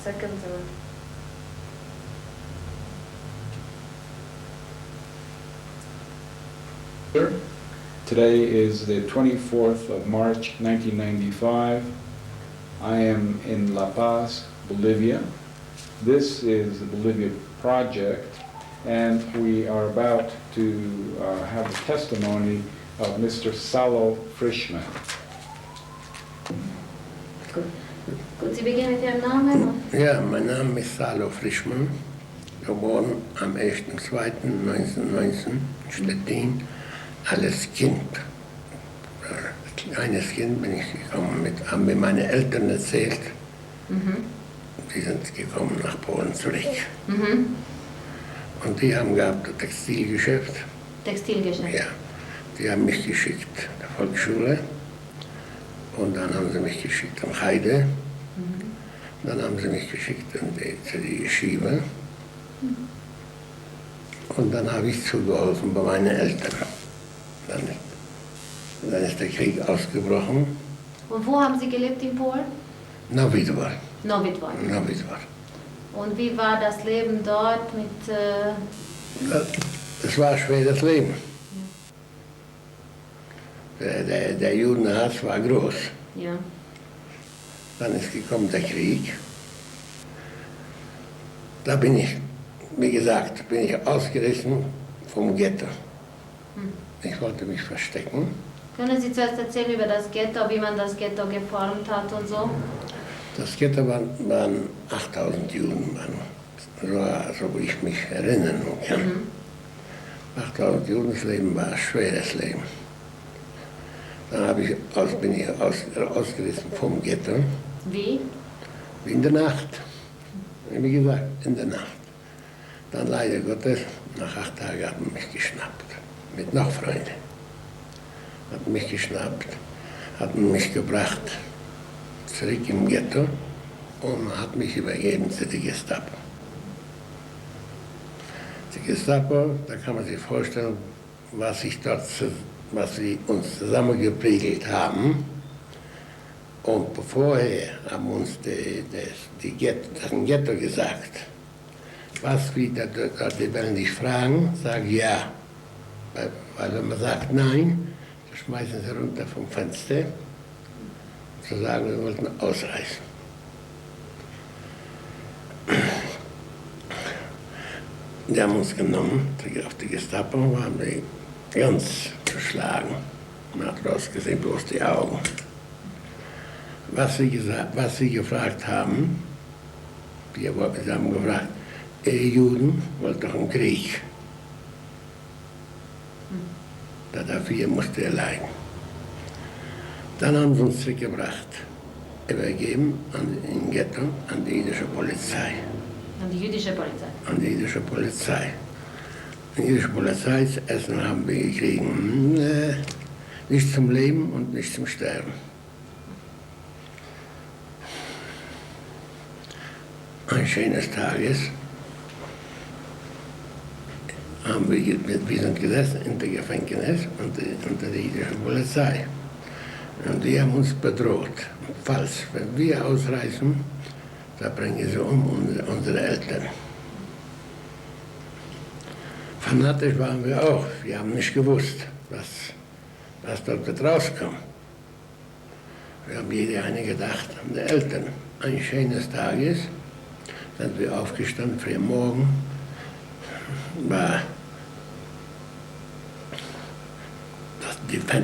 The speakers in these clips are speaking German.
seconds or... Today is the 24th of March, 1995. I am in La Paz, Bolivia. This is the Bolivia Project, and we are about to have the testimony of Mr. Salo Frischmann. Gut, Sie beginnen mit Ihrem Namen? Ja, mein Name ist Salo Frischmann, geboren am 1.2.1919 in Stettin, als Kind. Kleines Kind bin ich gekommen, haben mir meine Eltern erzählt. Die sind gekommen nach Polen zurück. Und die haben gehabt ein Textilgeschäft. Textilgeschäft? Ja, die haben mich geschickt in der Volksschule. Und dann haben sie mich geschickt am Heide. Dann haben sie mich geschickt zu die Yeshiva. Und dann habe ich zugeholfen bei meinen Eltern. Dann ist der Krieg ausgebrochen. Und wo haben Sie gelebt in Polen? Nowy Dwór. Nowy Dwór. Nowy Dwór. Und wie war das Leben dort mit... Es war ein schweres Leben. Der Judenhass war groß. Ja. Dann ist gekommen der Krieg. Da bin ich, wie gesagt, ausgerissen vom Ghetto. Ich wollte mich verstecken. Können Sie zuerst erzählen über das Ghetto, wie man das Ghetto geformt hat und so? Das Ghetto waren 8000 Juden, so wie ich mich erinnern kann. 8000 Juden, das Leben war ein schweres Leben. Dann bin ich ausgerissen vom Ghetto. Wie? In der Nacht. Wie gesagt, in der Nacht. Dann leider Gottes, nach 8 Tagen hat man mich geschnappt. Mit noch Freunden. Hat mich geschnappt, hat mich gebracht zurück im Ghetto und hat mich übergeben zu der Gestapo. Die Gestapo, da kann man sich vorstellen, was sie uns zusammengeprügelt haben. Und vorher haben uns das Ghetto gesagt, was wir dort, die wollen dich fragen, sag ja. Weil wenn man sagt nein, dann schmeißen sie runter vom Fenster, zu sagen, wir wollten ausreißen. Die haben uns genommen, auf die Gestapo, haben die ganz verschlagen. Man hat rausgesehen, bloß die Augen. Was sie gefragt haben, sie haben gefragt, ihr Juden wollt doch einen Krieg. Dafür musste er leiden. Dann haben sie uns zurückgebracht, übergeben im Ghetto an die jüdische Polizei. An die jüdische Polizei? An die jüdische Polizei. Die jüdische Polizei, das Essen haben wir gekriegt, nicht zum Leben und nicht zum Sterben. Ein schönes Tages haben wir sind gesessen in der Gefängnis unter der jüdischen Polizei. Und die haben uns bedroht. Falls, wenn wir ausreisen, da bringen sie unsere Eltern. Fanatisch waren wir auch. Wir haben nicht gewusst, was dort wird rauskommen. Wir haben jeder eine gedacht an die Eltern. Ein schönes Tages sind wir aufgestanden, früh morgen.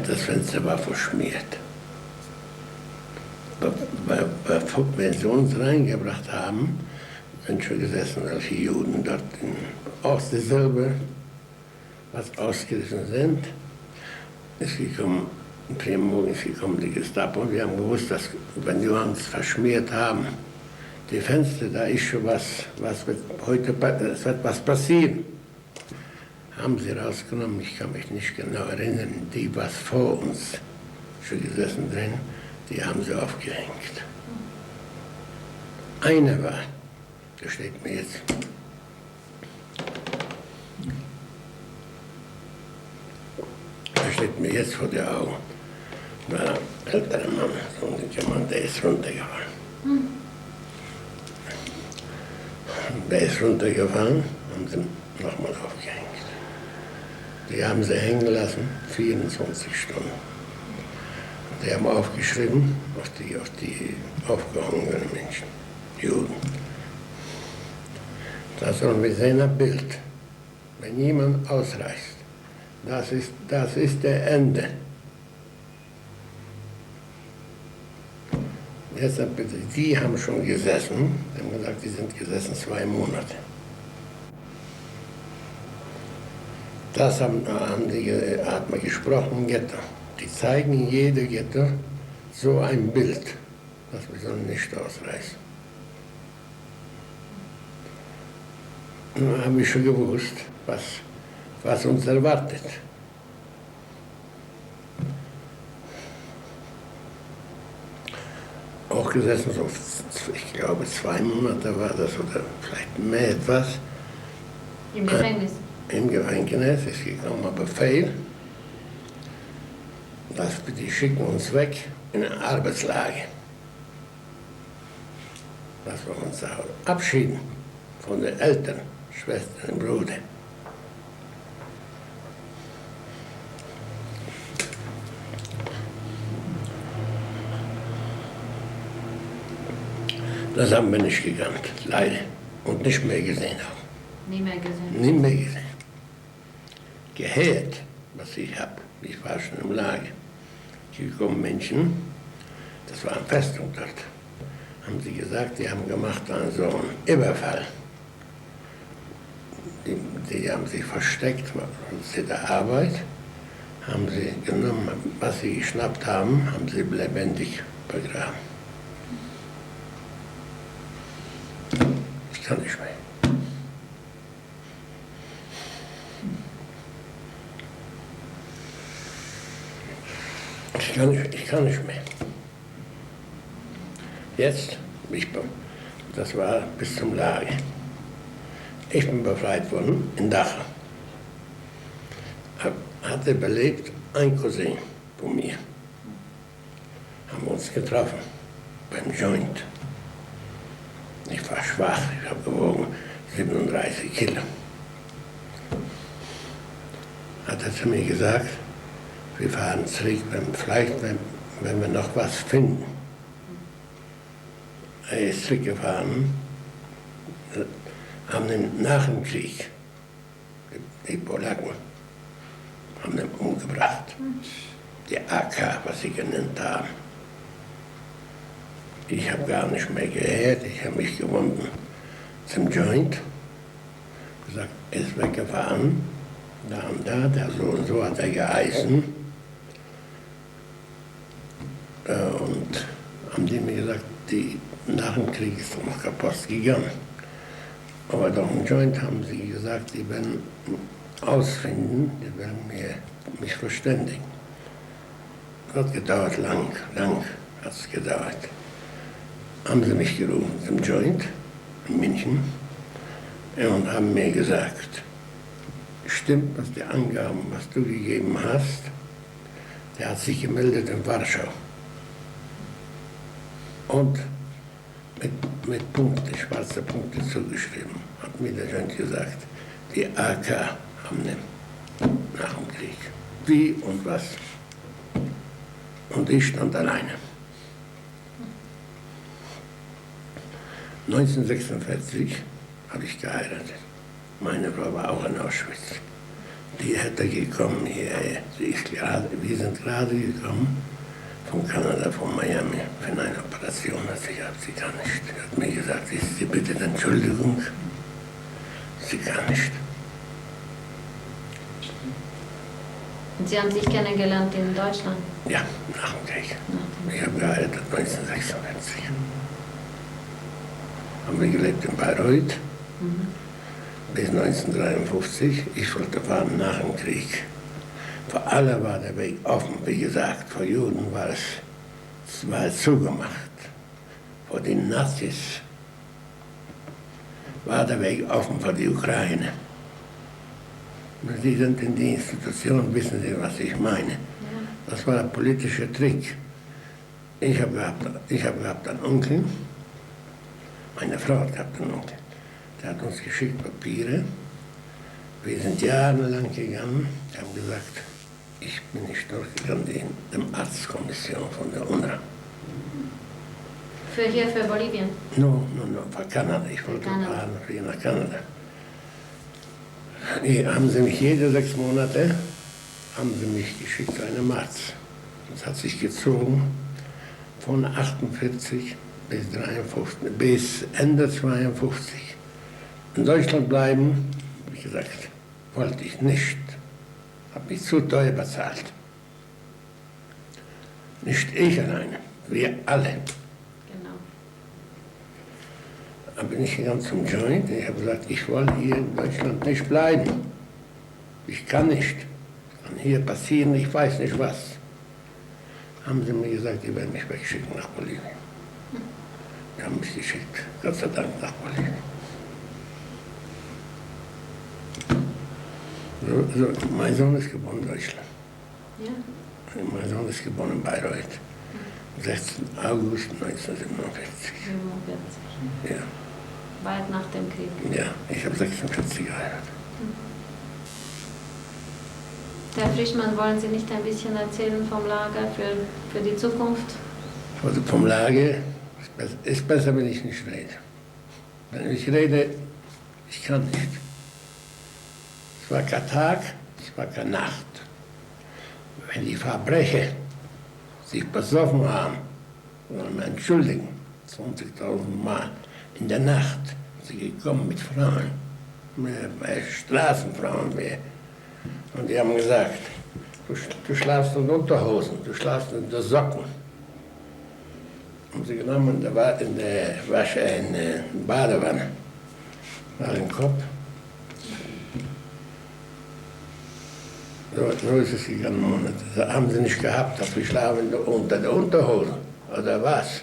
Das Fenster war verschmiert. Wenn sie uns reingebracht haben, sind schon gesessen, welche Juden dort aus derselbe, was ausgerissen sind, ist gekommen, früh morgen ist gekommen die Gestapo. Wir haben gewusst, dass wenn die uns verschmiert haben, die Fenster, da ist schon was wird heute, es wird was passieren. Haben sie rausgenommen, ich kann mich nicht genau erinnern, die, was vor uns schon gesessen drin, die haben sie aufgehängt. Einer war, der steht mir jetzt, vor den Augen, war ein älterer Mann, so ein Mann, der ist runtergefallen. Der ist runtergefahren, haben sie nochmal aufgehängt. Die haben sie hängen lassen, 24 Stunden. Die haben aufgeschrieben auf die aufgehangenen Menschen, Juden. Da sollen wir sehen ein Bild. Wenn jemand ausreißt, das ist der Ende. Jetzt bitte, die haben schon gesessen, die haben gesagt, die sind gesessen 2 Monate. Das hat man gesprochen im Ghetto. Die zeigen in jedem Ghetto so ein Bild, das wir sollen nicht ausreißen. Nun habe ich schon gewusst, was uns erwartet. Auch gesessen, so, ich glaube 2 Monate war das oder vielleicht mehr etwas. Im Gefängnis? Im Gefängnis ist gekommen ein Befehl, dass die schicken uns weg in eine Arbeitslage. Dass wir uns abschieden von den Eltern, Schwestern und Brüdern. Das haben wir nicht gekannt, leider. Und nicht mehr gesehen auch. Nie mehr gesehen. Nie mehr gesehen. Gehört, was ich habe. Ich war schon im Lager. Hier kommen Menschen, das war eine Festung dort, haben sie gesagt, die haben gemacht so einen Überfall. Die haben sich versteckt bei der Arbeit, haben sie genommen, was sie geschnappt haben sie lebendig begraben. Ich kann nicht mehr. Ich kann nicht mehr. Jetzt, das war bis zum Lager. Ich bin befreit worden in Dachau. Hatte überlebt ein Cousin von mir. Haben uns getroffen beim Joint. Ich war schwach, ich habe gewogen 37 Kilo. Hat er zu mir gesagt, wir fahren zurück, vielleicht, wenn wir noch was finden. Er ist zurückgefahren, haben ihn nach dem Krieg, die Polacken, haben ihn umgebracht. Die AK, was sie genannt haben. Ich habe gar nicht mehr gehört, ich habe mich gewunden zum Joint, gesagt, er ist weggefahren, da und da, der so und so hat er geheißen. Und haben die mir gesagt, nach dem Krieg ist noch keine Post gegangen. Aber doch im Joint haben sie gesagt, die werden ausfinden, die werden mich verständigen. Das hat gedauert, lang hat es gedauert. Haben sie mich gerufen zum Joint in München und haben mir gesagt, stimmt, was die Angaben, was du gegeben hast, der hat sich gemeldet in Warschau. Und mit Punkten, schwarze Punkte zugeschrieben, hat mir der Joint gesagt, die AK haben ihn nach dem Krieg. Wie und was? Und ich stand alleine. 1946 habe ich geheiratet. Meine Frau war auch in Auschwitz. Die hätte gekommen hierher. Wir sind gerade gekommen von Kanada, von Miami, für eine Operation. Ich habe sie gar nicht. Sie hat mir gesagt, ist sie bitte Entschuldigung? Sie kann nicht. Und Sie haben sich kennengelernt in Deutschland? Ja, nach dem Krieg. Ich habe geheiratet 1946. Haben wir gelebt in Bayreuth bis 1953. Ich wollte fahren nach dem Krieg. Für alle war der Weg offen, wie gesagt. Für Juden war es zugemacht. Für die Nazis war der Weg offen für die Ukraine. Sie sind in die Institution, wissen Sie, was ich meine. Ja. Das war ein politischer Trick. Ich habe gehabt einen Onkel, meine Frau hat gehabt einen Onkel. Der hat uns geschickt Papiere. Wir sind jahrelang gegangen. Die haben gesagt, ich bin nicht durchgegangen in der Arztkommission von der UNRWA. Für Bolivien. No, für Kanada. Ich wollte Kanada. fahren für nach Kanada. Hier haben sie mich jede 6 Monate haben sie mich geschickt zu einem Arzt. Das hat sich gezogen von 48 bis 53, bis Ende 52. In Deutschland bleiben, wie gesagt, wollte ich nicht. Habe mich zu teuer bezahlt. Nicht ich alleine, wir alle. Genau. Dann bin ich gegangen zum Joint. Ich habe gesagt, ich will hier in Deutschland nicht bleiben. Ich kann nicht. Kann hier passieren, ich weiß nicht was. Haben sie mir gesagt, die werden mich wegschicken nach Bolivien. Die haben mich geschickt, Gott sei Dank, nach Bolivien. Mein Sohn ist geboren in Deutschland. Ja. Mein Sohn ist geboren in Bayreuth. 16. August 1947. 47. Ja, Bald nach dem Krieg. ja, ich habe 46 geheiratet. Herr Frischmann, wollen Sie nicht ein bisschen erzählen vom Lager für die Zukunft? Also vom Lager ist besser, wenn ich nicht rede. Wenn ich rede, ich kann nicht. Es war kein Tag, es war keine Nacht. Wenn die Verbrecher sich besoffen haben, wollen wir entschuldigen, 20.000 Mal in der Nacht sind sie gekommen mit Frauen, mehr Straßenfrauen mehr. Und die haben gesagt, du schlafst in Unterhosen, du schlafst in der Socken. Haben sie genommen in der Badewanne, mal den Kopf. So ist es gegangen. Das haben sie nicht gehabt, dass wir schlafen unter der Unterhose oder was.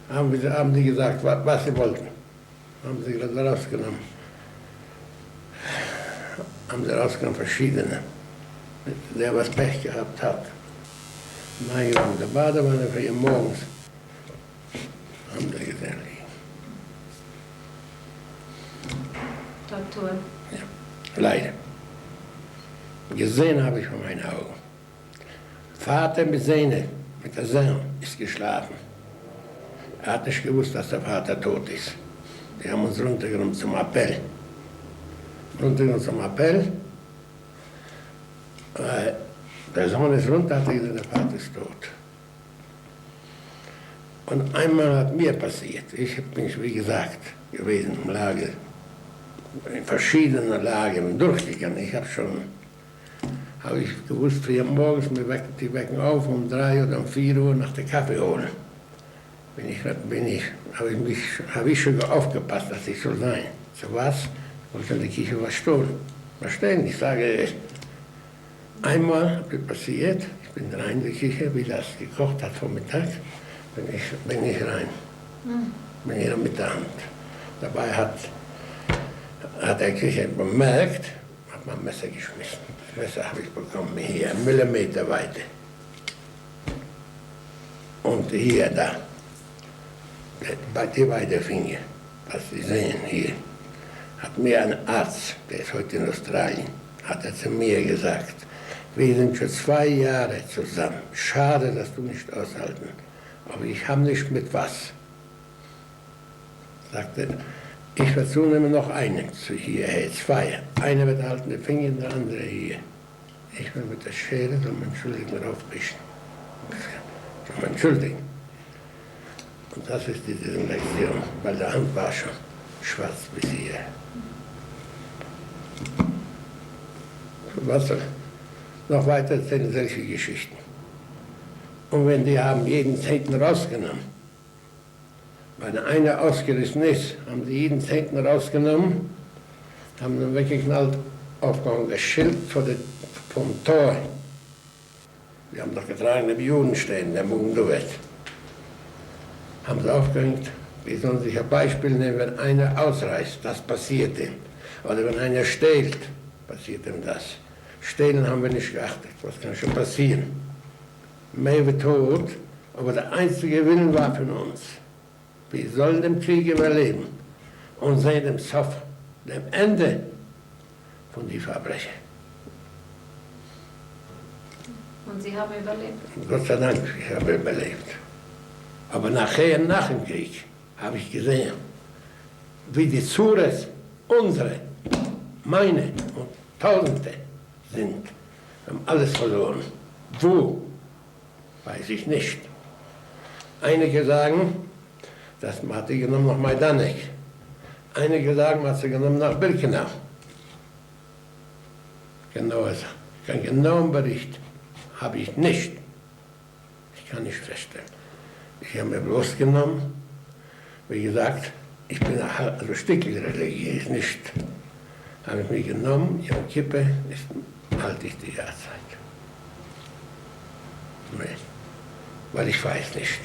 Haben die gesagt, was sie wollten. Haben sie das rausgenommen. Haben sie rausgenommen, verschiedene. Der, was Pech gehabt hat. Nein, in der Badewanne für ihr morgens. Haben sie gesehen. Tortur. Ja, leider. Gesehen habe ich von meinen Augen. Vater mit der Sohn ist geschlafen. Er hat nicht gewusst, dass der Vater tot ist. Die haben uns runtergenommen zum Appell. Der Sohn ist runter, hat gesagt, der Vater ist tot. Und einmal hat mir passiert, ich bin, wie gesagt, gewesen im Lager, in verschiedenen Lagern durchgegangen. Habe ich gewusst, früh morgens, die wecken auf um 3 oder um 4 Uhr nach dem Kaffee holen. Habe ich schon aufgepasst, dass ich so sein. So was? Wollte in der Küche was stehlen. Ich sage, einmal hat es passiert, ich bin rein in die Küche, wie das gekocht hat vom Mittag, bin ich rein. Bin hier mit der Hand. Dabei hat der Küche bemerkt, hat mein Messer geschmissen. Das Messer habe ich bekommen, hier, 1 Millimeter Weite. Und hier, da, die beiden Finger, was Sie sehen hier, hat mir ein Arzt, der ist heute in Australien, hat er zu mir gesagt, wir sind schon 2 Jahre zusammen. Schade, dass du nicht aushalten. Aber ich habe nicht mit was. Sagte, ich werde zunehmen noch einen zu hierher, 2. Einer wird halten den Finger, der andere hier. Ich will mit der Schere so mein Entschuldigen raufwischen. So entschuldigen. Und das ist diese Lektion, weil der Hand war schon schwarz bis hier. Was noch weiter erzählen solche Geschichten. Und wenn die haben jeden Zehnten rausgenommen, weil einer ausgerissen ist, haben sie jeden Zehnten rausgenommen, haben dann weggeknallt, aufgehangen, das Schild vom Tor. Wir haben doch getragene Juden stehen, der Munduet. Haben sie aufgehängt, wir sollen sich ein Beispiel nehmen, wenn einer ausreißt, das passiert ihm. Oder wenn einer stehlt, passiert ihm das. Stehlen haben wir nicht geachtet, was kann schon passieren. Mehr wird tot, aber der einzige Willen war von uns. Wir sollen den Krieg überleben. und sehen dem Sof, dem Ende von die Verbrechen. Und Sie haben überlebt. Gott sei Dank, ich habe überlebt. Aber nachher, nach dem Krieg, habe ich gesehen, wie die Zures, unsere, meine und Tausende sind, haben alles verloren. Wo? Weiß ich nicht. Einige sagen, das hat sie genommen nach Majdanek. Einige sagen, hat sie genommen nach Birkenau. Genau, keinen genauen Bericht habe ich nicht. Ich kann nicht feststellen. Ich habe mir bloß genommen, wie gesagt, ich bin also Stickel religiös nicht. Habe ich mir genommen, Yom Kippur, halte ich die Jahrzeit. Nee, weil ich weiß nicht.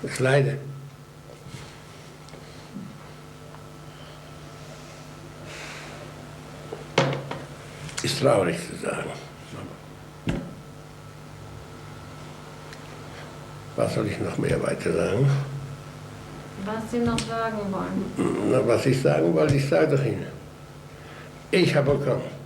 Das ist leider. Ist traurig zu sagen. Was soll ich noch mehr weiter sagen? Was Sie noch sagen wollen. Na, was ich sagen wollte, ich sage doch Ihnen. Ich habe bekommen